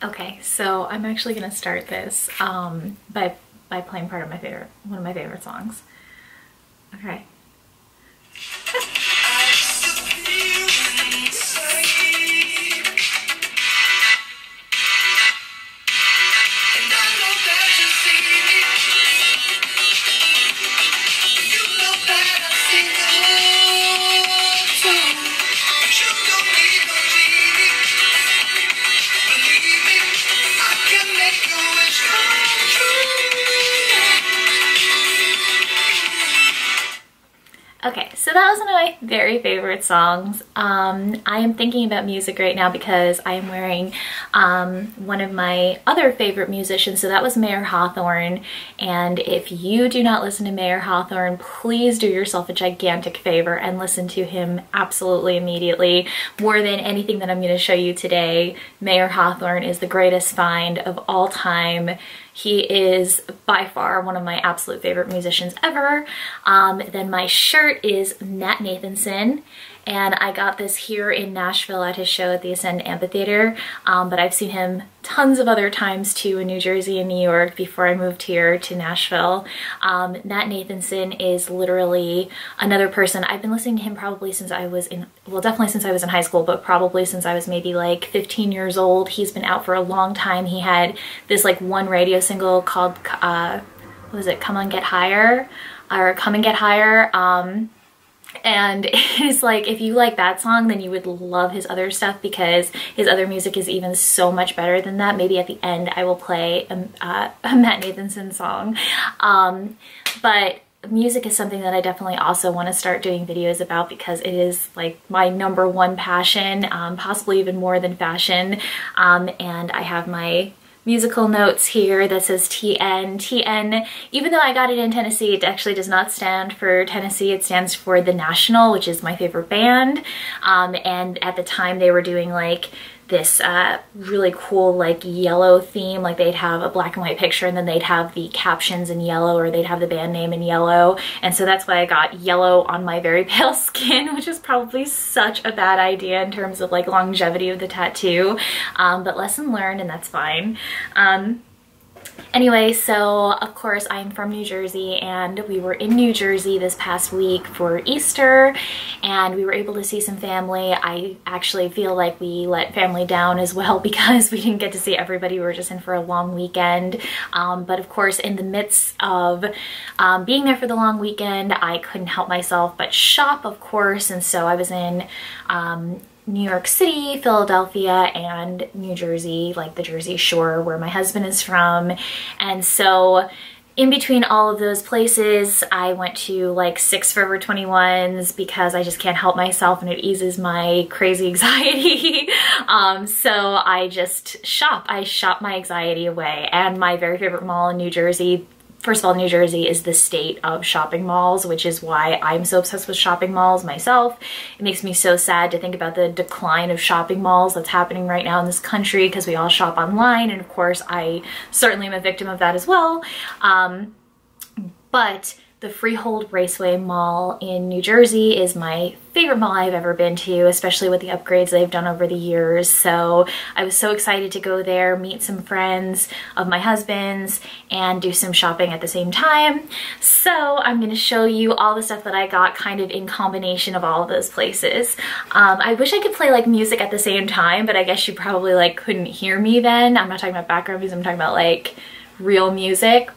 Okay, so I'm actually gonna start this by playing one of my favorite songs. Okay. Okay, so that was one of my very favorite songs. I am thinking about music right now because I am wearing one of my other favorite musicians, so that was Mayer Hawthorne. And if you do not listen to Mayer Hawthorne, please do yourself a gigantic favor and listen to him absolutely immediately. More than anything that I'm going to show you today, Mayer Hawthorne is the greatest find of all time. He is by far one of my absolute favorite musicians ever. Then my shirt is Matt Nathanson, and I got this here in Nashville at his show at the Ascend Amphitheater, but I've seen him tons of other times too in New Jersey and New York before I moved here to Nashville. Matt Nathanson is literally another person. I've been listening to him probably since I was in, well, definitely since I was in high school, but probably since I was maybe like 15 years old. He's been out for a long time. He had this like one radio single called, what was it, Come On Get Higher, or Come and Get Higher. And it's like, if you like that song, then you would love his other stuff because his other music is even so much better than that. Maybe at the end I will play a Matt Nathanson song. But music is something that I definitely also want to start doing videos about because it is like my #1 passion, possibly even more than fashion. And I have my musical notes here that says TN. TN, even though I got it in Tennessee, it actually does not stand for Tennessee. It stands for The National, which is my favorite band. And at the time they were doing like this really cool like yellow theme. Like they'd have a black and white picture and then they'd have the captions in yellow, or they'd have the band name in yellow. And so that's why I got yellow on my very pale skin, which is probably such a bad idea in terms of like longevity of the tattoo. But lesson learned, and that's fine. Anyway, so of course I'm from New Jersey, and we were in New Jersey this past week for Easter, and we were able to see some family. I actually feel like we let family down as well because we didn't get to see everybody. We were just in for a long weekend. But of course, in the midst of being there for the long weekend, I couldn't help myself but shop, of course, and so I was in New York City, Philadelphia, and New Jersey, like the Jersey Shore where my husband is from. And so in between all of those places, I went to like 6 Forever 21s because I just can't help myself and it eases my crazy anxiety. So I just shop. I shop my anxiety away. And my very favorite mall in New Jersey, first of all, New Jersey is the state of shopping malls, which is why I'm so obsessed with shopping malls myself. It makes me so sad to think about the decline of shopping malls that's happening right now in this country because we all shop online, and of course I certainly am a victim of that as well. But the Freehold Raceway Mall in New Jersey is my favorite mall I've ever been to, especially with the upgrades they've done over the years. So I was so excited to go there, meet some friends of my husband's, and do some shopping at the same time. So I'm going to show you all the stuff that I got kind of in combination of all of those places. I wish I could play like music at the same time, but I guess you probably like couldn't hear me then. I'm not talking about background music, I'm talking about like real music.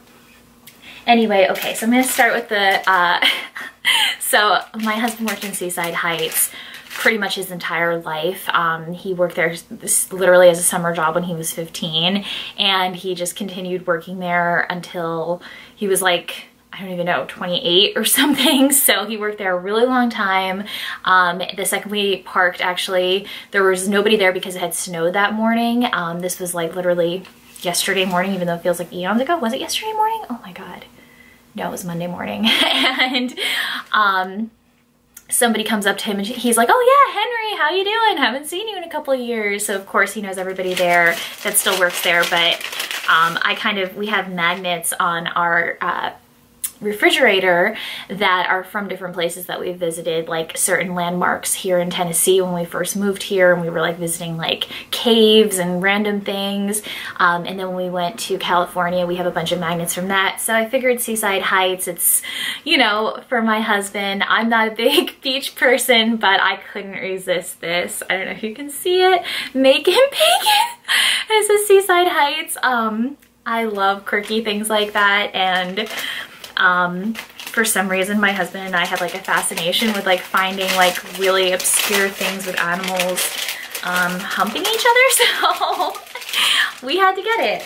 Anyway, okay, so I'm gonna start with the, so my husband worked in Seaside Heights pretty much his entire life. He worked there literally as a summer job when he was 15, and he just continued working there until he was like, I don't even know, 28 or something. So he worked there a really long time. The second we parked, actually, there was nobody there because it had snowed that morning. This was like literally yesterday morning, even though it feels like eons ago. Was it yesterday morning? Oh my God. No, it was Monday morning. And somebody comes up to him and he's like, oh yeah, Henry, how you doing? Haven't seen you in a couple of years. So of course he knows everybody there that still works there. But we have magnets on our refrigerator that are from different places that we visited, like certain landmarks here in Tennessee when we first moved here, and we were like visiting like caves and random things. And then when we went to California, we have a bunch of magnets from that. So I figured Seaside Heights, it's, you know, for my husband. I'm not a big beach person, but I couldn't resist this. I don't know if you can see it. Macon Bacon. It's a Seaside Heights. I love quirky things like that, and for some reason my husband and I have like a fascination with like finding like really obscure things with animals humping each other, so we had to get it.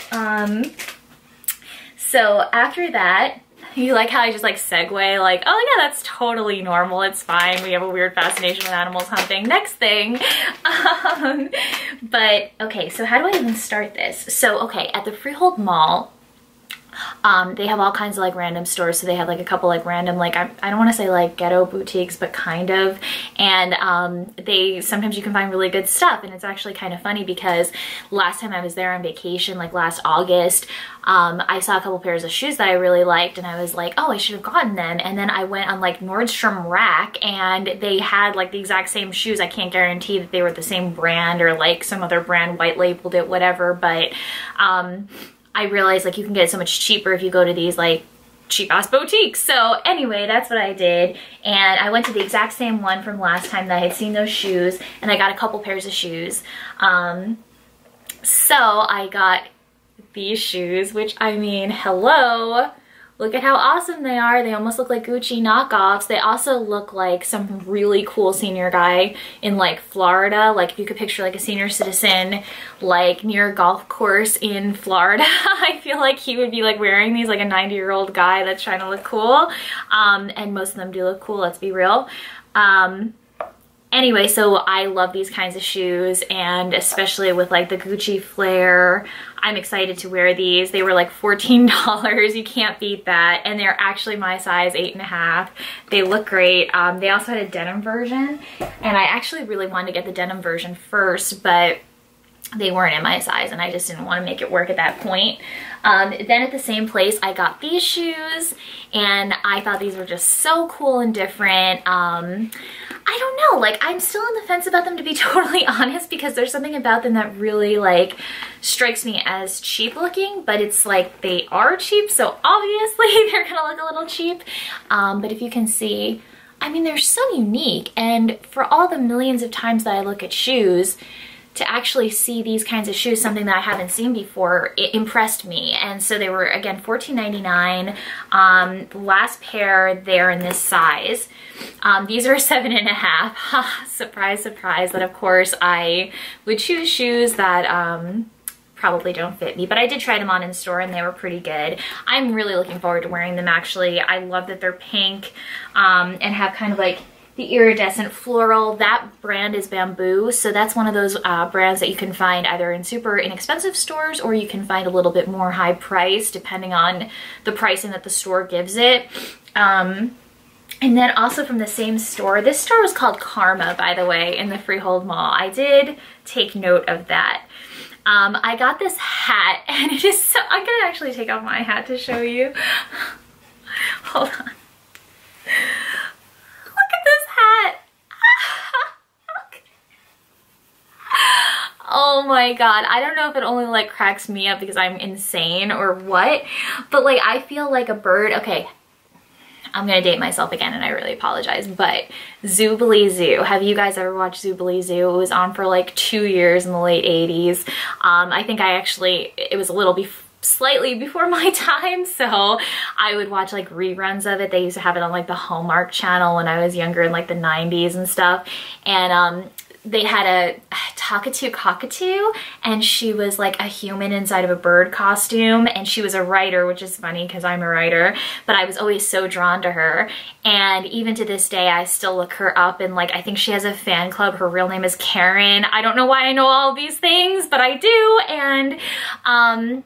So after that, you like how I just like segue like, oh yeah, that's totally normal, it's fine, we have a weird fascination with animals humping, next thing. But okay, so how do I even start this? So okay, at the Freehold Mall, they have all kinds of like random stores. So they have like a couple like random, like I don't want to say like ghetto boutiques, but kind of. And they sometimes you can find really good stuff. And it's actually kind of funny because last time I was there on vacation, like last August, I saw a couple pairs of shoes that I really liked, and I was like, oh, I should have gotten them. And then I went on like Nordstrom Rack, and they had like the exact same shoes. I can't guarantee that they were the same brand or like some other brand white labeled it, whatever, but I realized like you can get it so much cheaper if you go to these like cheap ass boutiques. So anyway, that's what I did. And I went to the exact same one from last time that I had seen those shoes, and I got a couple pairs of shoes. So I got these shoes, which I mean, hello. Look at how awesome they are. They almost look like Gucci knockoffs. They also look like some really cool senior guy in like Florida. Like if you could picture like a senior citizen like near a golf course in Florida. I feel like he would be like wearing these, like a 90-year-old guy that's trying to look cool. And most of them do look cool, let's be real. Anyway, so I love these kinds of shoes, and especially with like the Gucci flare, I'm excited to wear these. They were like $14, you can't beat that, and they're actually my size, 8.5. They look great. They also had a denim version, and I actually really wanted to get the denim version first, but they weren't in my size, and I just didn't want to make it work at that point. Then at the same place, I got these shoes, and I thought these were just so cool and different. I don't know, like I'm still on the fence about them, to be totally honest, because there's something about them that really like strikes me as cheap looking, but it's like they are cheap, so obviously they're gonna look a little cheap. But if you can see, I mean, they're so unique, and for all the millions of times that I look at shoes, to actually see these kinds of shoes, something that I haven't seen before, it impressed me. And so they were, again, $14.99. The last pair, they're in this size. These are 7.5. Surprise, surprise. That of course I would choose shoes that probably don't fit me, but I did try them on in store and they were pretty good. I'm really looking forward to wearing them actually. I love that they're pink and have kind of like the iridescent floral. That brand is Bamboo, so that's one of those brands that you can find either in super inexpensive stores, or you can find a little bit more high price depending on the pricing that the store gives it. And then also from the same store, this store was called Karma, by the way, in the Freehold Mall. I did take note of that. I got this hat, and it is so, I'm gonna actually take off my hat to show you. Hold on. Oh my god, I don't know if it only like cracks me up because I'm insane or what, but like I feel like a bird. Okay, I'm gonna date myself again and I really apologize, but Zoobilee Zoo. Have you guys ever watched Zoobilee Zoo? It was on for like 2 years in the late 80s. I think it was a little slightly before my time, so I would watch like reruns of it. They used to have it on like the Hallmark channel when I was younger in like the 90s and stuff, and they had a Talkatoo Cockatoo, and she was like a human inside of a bird costume, and she was a writer, which is funny because I'm a writer, but I was always so drawn to her. And even to this day, I still look her up, and like I think she has a fan club. Her real name is Karen. I don't know why I know all these things, but I do. And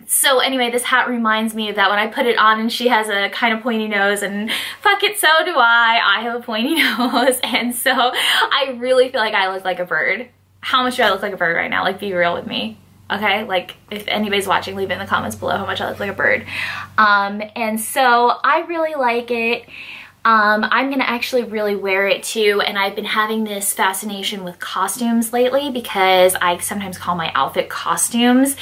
so anyway, this hat reminds me of that when I put it on, and she has a kind of pointy nose, and fuck it, so do I. I have a pointy nose, and so I really feel like I look like a bird. How much do I look like a bird right now? Like, be real with me. Okay, like if anybody's watching, leave it in the comments below how much I look like a bird. And so I really like it. I'm gonna actually really wear it too, and I've been having this fascination with costumes lately because I sometimes call my outfit costumes,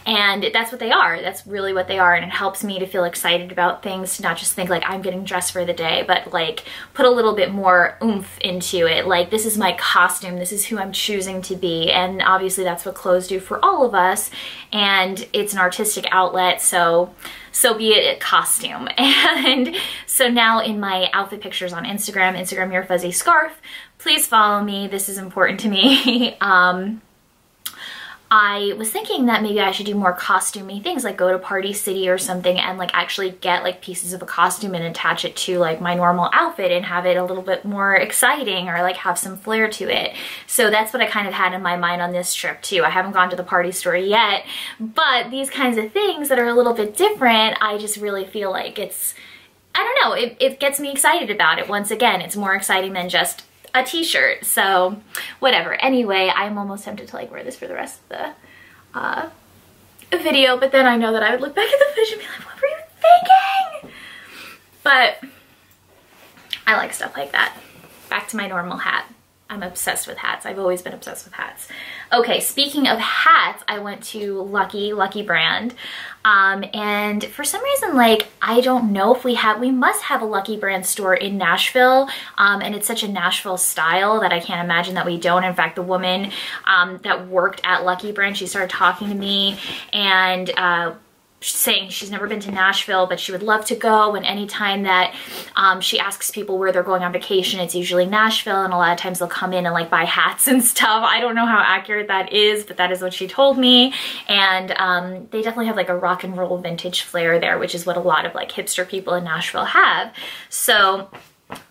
and that's what they are. That's really what they are, and it helps me to feel excited about things, to not just think like I'm getting dressed for the day, but like put a little bit more oomph into it. Like, this is my costume, this is who I'm choosing to be, and obviously that's what clothes do for all of us, and it's an artistic outlet, so be it a costume. And so now in my outfit pictures on Instagram Your Fuzzy Scarf, please follow me. This is important to me. I was thinking that maybe I should do more costumey things, like go to Party City or something and like actually get like pieces of a costume and attach it to like my normal outfit and have it a little bit more exciting, or like have some flair to it. So that's what I kind of had in my mind on this trip too. I haven't gone to the party store yet, but these kinds of things that are a little bit different, I just really feel like it's, I don't know, it gets me excited about it. Once again, it's more exciting than just a t-shirt, so whatever. Anyway, I'm almost tempted to like wear this for the rest of the video, but then I know that I would look back at the footage and be like, what were you thinking? But I like stuff like that. Back to my normal hat. I'm obsessed with hats. I've always been obsessed with hats. Okay, speaking of hats, I went to Lucky Brand. And for some reason, like, I don't know if we must have a Lucky Brand store in Nashville. And it's such a Nashville style that I can't imagine that we don't. In fact, the woman that worked at Lucky Brand, she started talking to me and saying she's never been to Nashville, but she would love to go, and anytime that she asks people where they're going on vacation, it's usually Nashville, and a lot of times they'll come in and like buy hats and stuff. I don't know how accurate that is, but that is what she told me. And they definitely have like a rock and roll vintage flair there, which is what a lot of like hipster people in Nashville have. So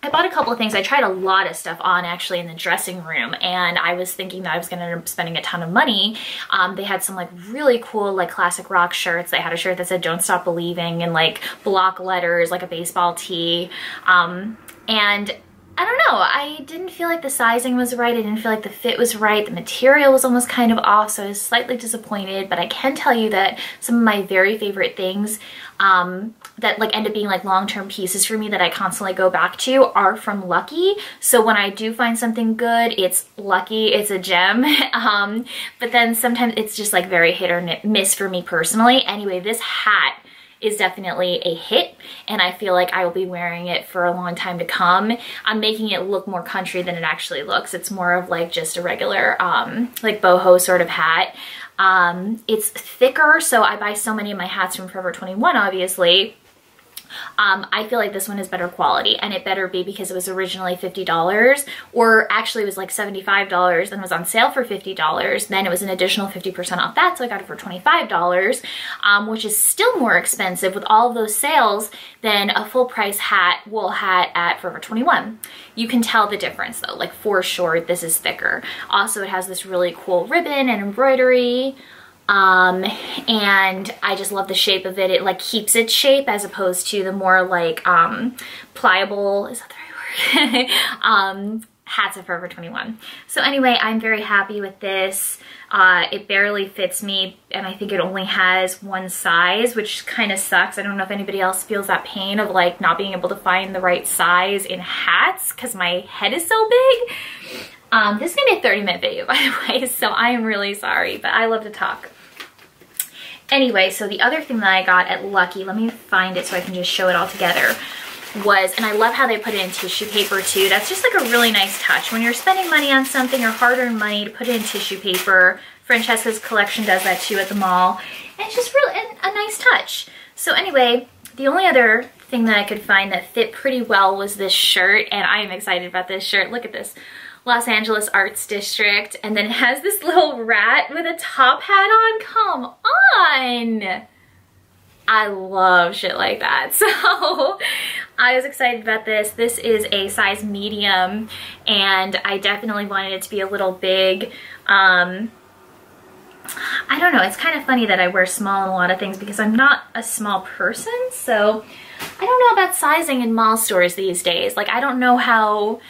I bought a couple of things. I tried a lot of stuff on actually in the dressing room, and I was thinking that I was going to end up spending a ton of money. They had some like really cool like classic rock shirts. They had a shirt that said "Don't Stop Believing" in like block letters, like a baseball tee. And I don't know, I didn't feel like the sizing was right. I didn't feel like the fit was right. The material was almost kind of off, so I was slightly disappointed. But I can tell you that some of my very favorite things that like end up being like long-term pieces for me that I constantly go back to are from Lucky. So when I do find something good, it's Lucky, it's a gem. But then sometimes it's just like very hit or miss for me personally. Anyway, this hat is definitely a hit, and I feel like I will be wearing it for a long time to come. I'm making it look more country than it actually looks. It's more of like just a regular like boho sort of hat. It's thicker, so I buy so many of my hats from Forever 21, obviously. I feel like this one is better quality, and it better be because it was originally $50, or actually it was like $75, then it was on sale for $50, then it was an additional 50% off that, so I got it for $25, which is still more expensive with all of those sales than a full price wool hat at Forever 21. You can tell the difference though, like for sure this is thicker. Also, it has this really cool ribbon and embroidery. And I just love the shape of it. It like keeps its shape as opposed to the more like pliable, is that the right word? Hats at Forever 21. So anyway, I'm very happy with this. It barely fits me, and I think it only has one size, which kind of sucks. I don't know if anybody else feels that pain of like not being able to find the right size in hats because my head is so big. This is gonna be a 30-minute video, by the way, so I am really sorry, but I love to talk. Anyway, so the other thing that I got at Lucky, let me find it so I can just show it all together, was, and I love how they put it in tissue paper too. That's just like a really nice touch. When you're spending money on something or hard-earned money, to put it in tissue paper. Francesca's collection does that too at the mall. And it's just really a nice touch. So anyway, the only other thing that I could find that fit pretty well was this shirt, and I am excited about this shirt. Look at this. Los Angeles Arts District, and then it has this little rat with a top hat on. Come on! I love shit like that. So I was excited about this. This is a size medium, and I definitely wanted it to be a little big. I don't know, it's kind of funny that I wear small in a lot of things because I'm not a small person, so I don't know about sizing in mall stores these days. Like, I don't know how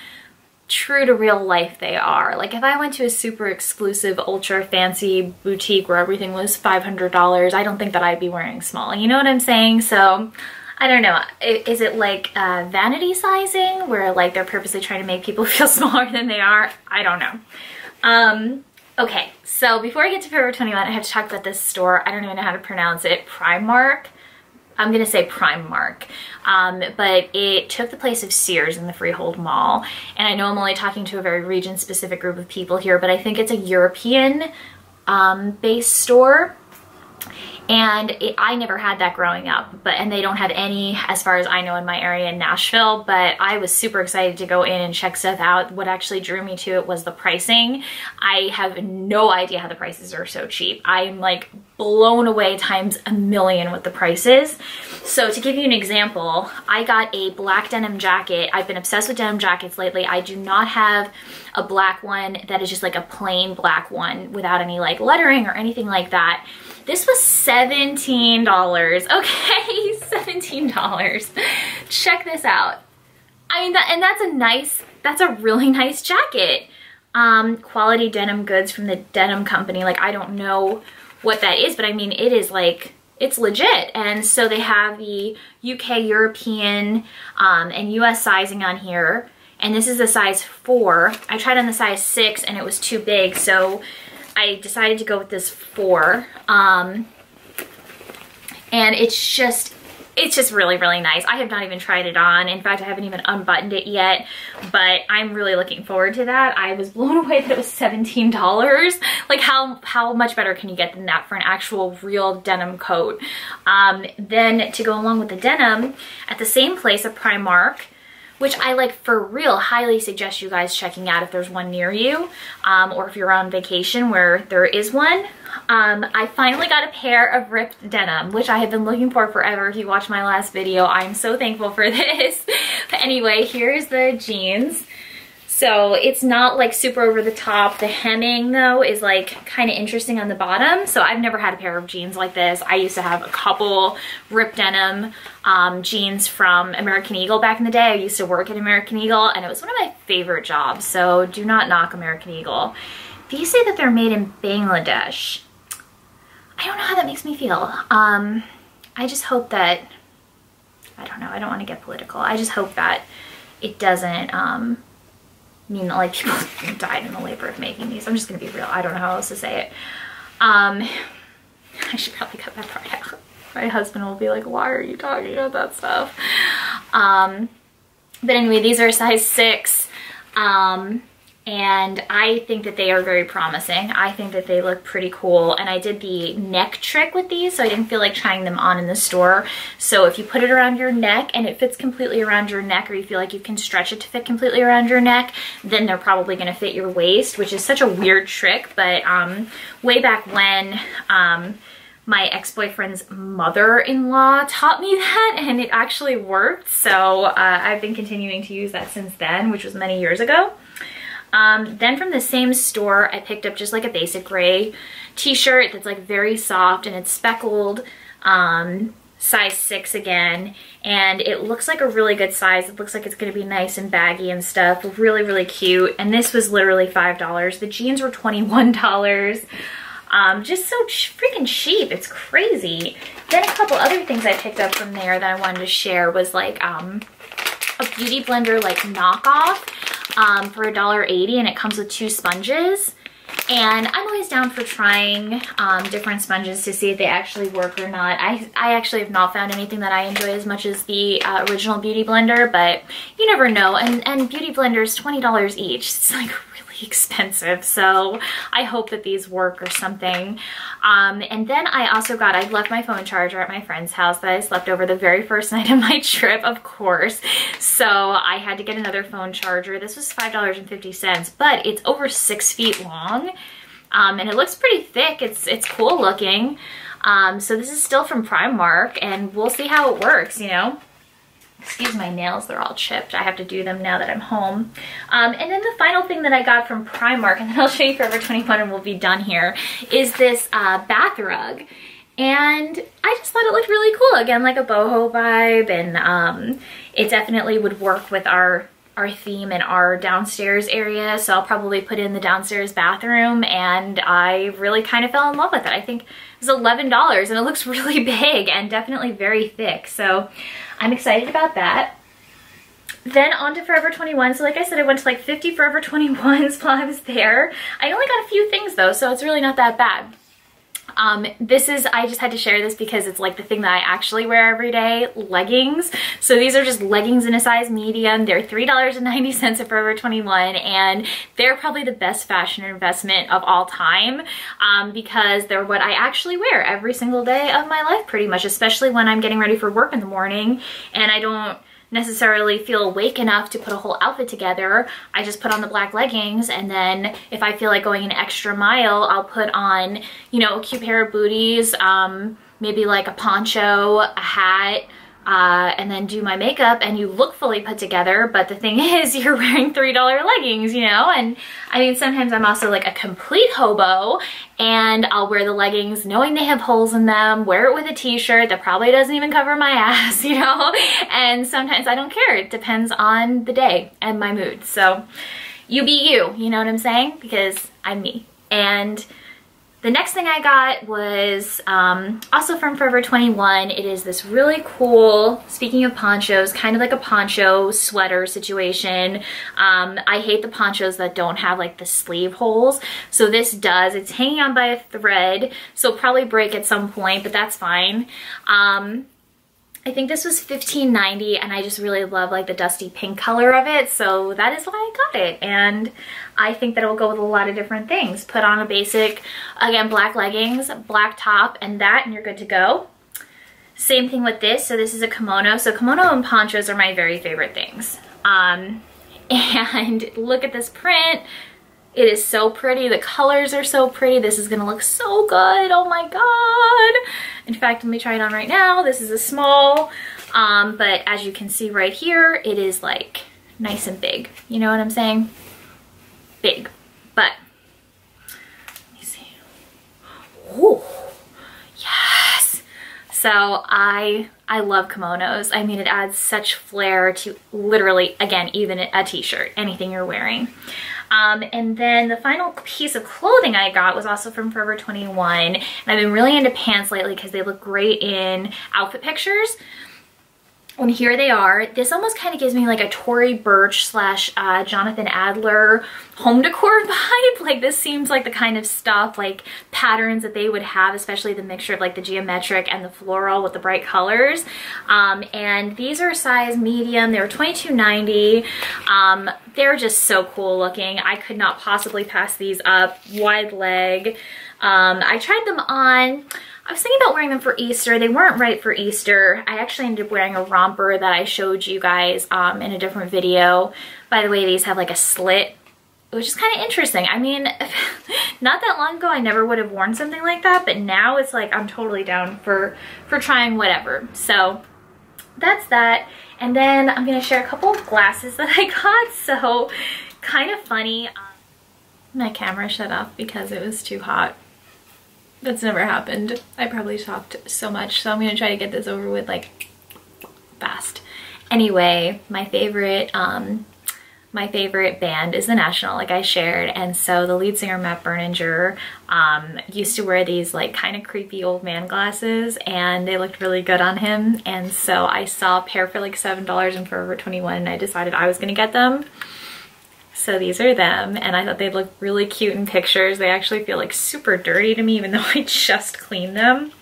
true to real life they are. Like if I went to a super exclusive, ultra fancy boutique where everything was $500, I don't think that I'd be wearing small. You know what I'm saying? So I don't know. Is it like vanity sizing where like they're purposely trying to make people feel smaller than they are? I don't know. Okay, so before I get to Forever 21, I have to talk about this store. I don't even know how to pronounce it. Primark. I'm gonna say Primark, but it took the place of Sears in the Freehold Mall. And I know I'm only talking to a very region-specific group of people here, but I think it's a European based store. And I never had that growing up, and they don't have any, as far as I know, in my area in Nashville, but I was super excited to go in and check stuff out. What actually drew me to it was the pricing. I have no idea how the prices are so cheap. I'm like blown away times a million with the prices. So to give you an example, I got a black denim jacket. I've been obsessed with denim jackets lately. I do not have a black one that is just like a plain black one without any like lettering or anything like that. This was $17, okay, $17. Check this out. I mean, that's a really nice jacket. Quality denim goods from the denim company. Like, I don't know what that is, but I mean, it is like, it's legit. And so they have the UK, European, and US sizing on here. And this is a size 4. I tried on the size 6 and it was too big, so I decided to go with this 4, and it's just really, really nice. I have not even tried it on. In fact, I haven't even unbuttoned it yet, but I'm really looking forward to that. I was blown away that it was $17. Like how much better can you get than that for an actual real denim coat? Then to go along with the denim, at the same place, a Primark, which I like for real highly suggest you guys checking out if there's one near you, or if you're on vacation where there is one. I finally got a pair of ripped denim, which I have been looking for forever. If you watched my last video, I'm so thankful for this. But anyway, here's the jeans. So it's not like super over the top. The hemming though is like kind of interesting on the bottom. So I've never had a pair of jeans like this. I used to have a couple ripped denim jeans from American Eagle back in the day. I used to work at American Eagle and it was one of my favorite jobs. So do not knock American Eagle. These say that they're made in Bangladesh. I don't know how that makes me feel. I just hope that, I don't know, I don't want to get political. I just hope that it doesn't, mean that like people died in the labor of making these. I'm just gonna be real. I don't know how else to say it. I should probably cut that part out. My husband will be like, why are you talking about that stuff? But anyway, these are a size 6. And I think that they are very promising. I think that they look pretty cool. And I did the neck trick with these, so I didn't feel like trying them on in the store. So if you put it around your neck and it fits completely around your neck, or you feel like you can stretch it to fit completely around your neck, then they're probably gonna fit your waist, which is such a weird trick. But way back when, my ex-boyfriend's mother-in-law taught me that, and it actually worked. So I've been continuing to use that since then, which was many years ago. Then from the same store, I picked up just like a basic gray t-shirt that's like very soft and it's speckled, size 6 again, and it looks like a really good size. It looks like it's gonna be nice and baggy and stuff, really, really cute. And this was literally $5. The jeans were $21. Just so freaking cheap, it's crazy. Then a couple other things I picked up from there that I wanted to share was like a beauty blender like knockoff for $1.80, and it comes with 2 sponges. And I'm always down for trying different sponges to see if they actually work or not. I actually have not found anything that I enjoy as much as the original Beauty Blender, but you never know. And Beauty Blenders, $20 each. It's like really expensive, so I hope that these work or something. And then I left my phone charger at my friend's house that I slept over the very first night of my trip, of course. So I had to get another phone charger. This was $5.50, but it's over 6 feet long. And it looks pretty thick. It's cool looking. So this is still from Primark, and we'll see how it works, you know. Excuse my nails, they're all chipped. I have to do them now that I'm home. And then the final thing that I got from Primark, and then I'll show you Forever 21 and we'll be done here, is this bath rug. And I just thought it looked really cool. Again, like a boho vibe, and it definitely would work with our our theme in our downstairs area, so I'll probably put in the downstairs bathroom, and I really kind of fell in love with it. I think it was $11 and it looks really big and definitely very thick, so I'm excited about that. Then on to Forever 21. So like I said, I went to like 50 Forever 21s while I was there. I only got a few things though, so it's really not that bad. I just had to share this because it's like the thing that I actually wear every day, leggings. So these are just leggings in a size medium. They're $3.90 at Forever 21, and they're probably the best fashion investment of all time, because they're what I actually wear every single day of my life pretty much, especially when I'm getting ready for work in the morning and I don't necessarily feel awake enough to put a whole outfit together. I just put on the black leggings, and then if I feel like going an extra mile, I'll put on, you know, a cute pair of booties, maybe like a poncho, a hat, and then do my makeup, and you look fully put together. But the thing is, you're wearing $3 leggings, you know? And I mean, sometimes I'm also like a complete hobo, and I'll wear the leggings knowing they have holes in them, wear it with a t-shirt that probably doesn't even cover my ass, you know? And sometimes I don't care. It depends on the day and my mood. So you be you know what I'm saying? Because I'm me. And the next thing I got was also from Forever 21. It is this really cool, speaking of ponchos, kind of like a poncho sweater situation. I hate the ponchos that don't have like the sleeve holes. So this does. It's hanging on by a thread, so it'll probably break at some point, but that's fine. I think this was $15.90, and I just really love like the dusty pink color of it, so that is why I got it. And I think that it will go with a lot of different things. Put on a basic, again, black leggings, black top, and you're good to go. Same thing with this. So this is a kimono. So kimono and ponchos are my very favorite things. And look at this print. It is so pretty. The colors are so pretty. This is gonna look so good. Oh my God. In fact, let me try it on right now. This is a small, but as you can see right here, it is like nice and big. You know what I'm saying? Big, but let me see. Ooh, yes. So I love kimonos. I mean, it adds such flair to literally, again, even a t-shirt, anything you're wearing. And then the final piece of clothing I got was also from Forever 21. And I've been really into pants lately because they look great in outfit pictures. And here they are. This almost kind of gives me like a Tory Burch slash Jonathan Adler home decor vibe. Like this seems like the kind of stuff, like patterns that they would have, especially the mixture of like the geometric and the floral with the bright colors. And these are size medium. They were $22.90. They're just so cool looking. I could not possibly pass these up. Wide leg. I tried them on. I was thinking about wearing them for Easter. They weren't right for Easter. I actually ended up wearing a romper that I showed you guys in a different video. By the way, these have like a slit, which is kind of interesting. I mean, not that long ago, I never would have worn something like that, but now it's like I'm totally down for trying whatever. So that's that. And then I'm gonna share a couple of glasses that I got. So kind of funny. My camera shut off because it was too hot. That's never happened. I probably talked so much, so I'm gonna try to get this over with like fast. Anyway, my favorite band is the National, like I shared, and so the lead singer Matt Berninger used to wear these like kind of creepy old man glasses, and they looked really good on him. And so I saw a pair for like $7 in Forever 21, and I decided I was gonna get them. So these are them, and I thought they'd look really cute in pictures. They actually feel like super dirty to me, even though I just cleaned them.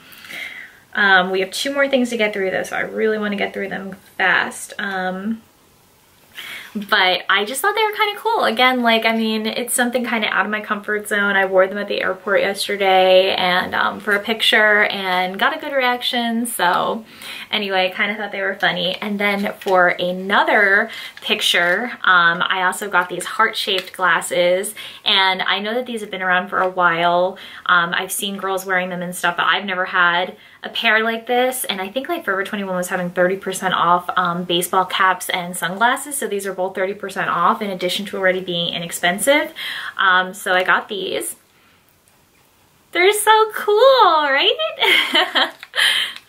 We have 2 more things to get through though, so I really want to get through them fast. But I just thought they were kind of cool. Again, like, I mean, it's something kind of out of my comfort zone. I wore them at the airport yesterday and for a picture and got a good reaction. So anyway, kind of thought they were funny. And then for another picture, I also got these heart-shaped glasses. And I know that these have been around for a while. I've seen girls wearing them and stuff, but I've never had a pair like this. And I think like Forever 21 was having 30% off baseball caps and sunglasses. So these are both 30% off in addition to already being inexpensive. So I got these. They're so cool, right?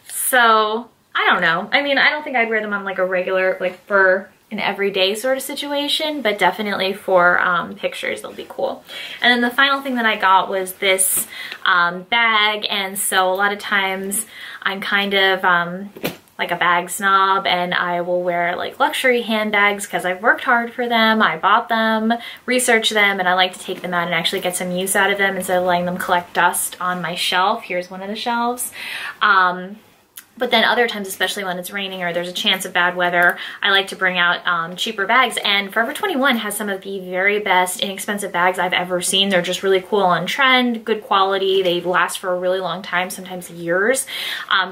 So I don't know. I mean, I don't think I'd wear them on like a regular, like for an everyday sort of situation, but definitely for pictures they'll be cool. And then the final thing that I got was this bag, and so a lot of times I'm kind of like a bag snob, and I will wear like luxury handbags because I've worked hard for them. I bought them, researched them, and I like to take them out and actually get some use out of them instead of letting them collect dust on my shelf. Here's one of the shelves. But then other times, especially when it's raining or there's a chance of bad weather, I like to bring out cheaper bags. And Forever 21 has some of the very best inexpensive bags I've ever seen. They're just really cool, on trend, good quality. They last for a really long time, sometimes years.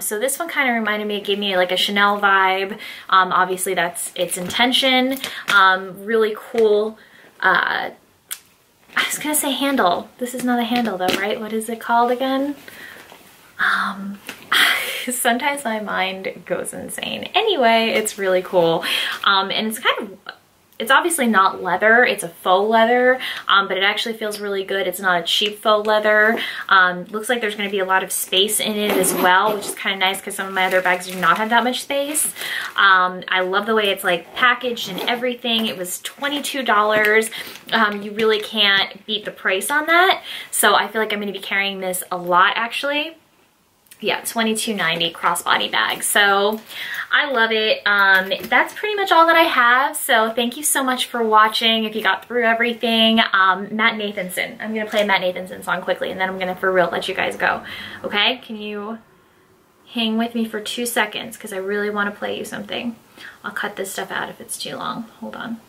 So this one kind of reminded me, it gave me like a Chanel vibe. Obviously that's its intention. Really cool. I was gonna say handle. This is not a handle though, right? What is it called again? Sometimes my mind goes insane. Anyway, it's really cool. And it's obviously not leather, it's a faux leather, but it actually feels really good. It's not a cheap faux leather. Looks like there's gonna be a lot of space in it as well, which is kind of nice because some of my other bags do not have that much space. I love the way it's like packaged and everything. It was $22. You really can't beat the price on that. So I feel like I'm gonna be carrying this a lot actually. Yeah, $22.90 crossbody bag. So I love it. That's pretty much all that I have. So thank you so much for watching. If you got through everything, Matt Nathanson. I'm gonna play a Matt Nathanson song quickly and then I'm gonna for real let you guys go. Okay, can you hang with me for 2 seconds? Because I really wanna play you something. I'll cut this stuff out if it's too long. Hold on.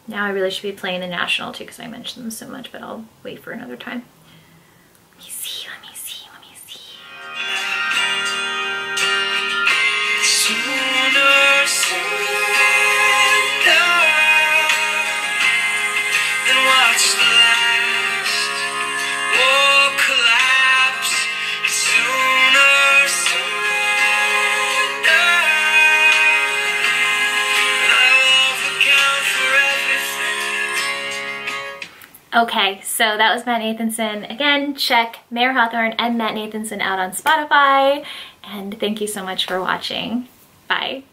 Now I really should be playing the National too because I mentioned them so much, but I'll wait for another time. Let me see. Okay, so that was Matt Nathanson. Again, check Mayor Hawthorne and Matt Nathanson out on Spotify. And thank you so much for watching. Bye.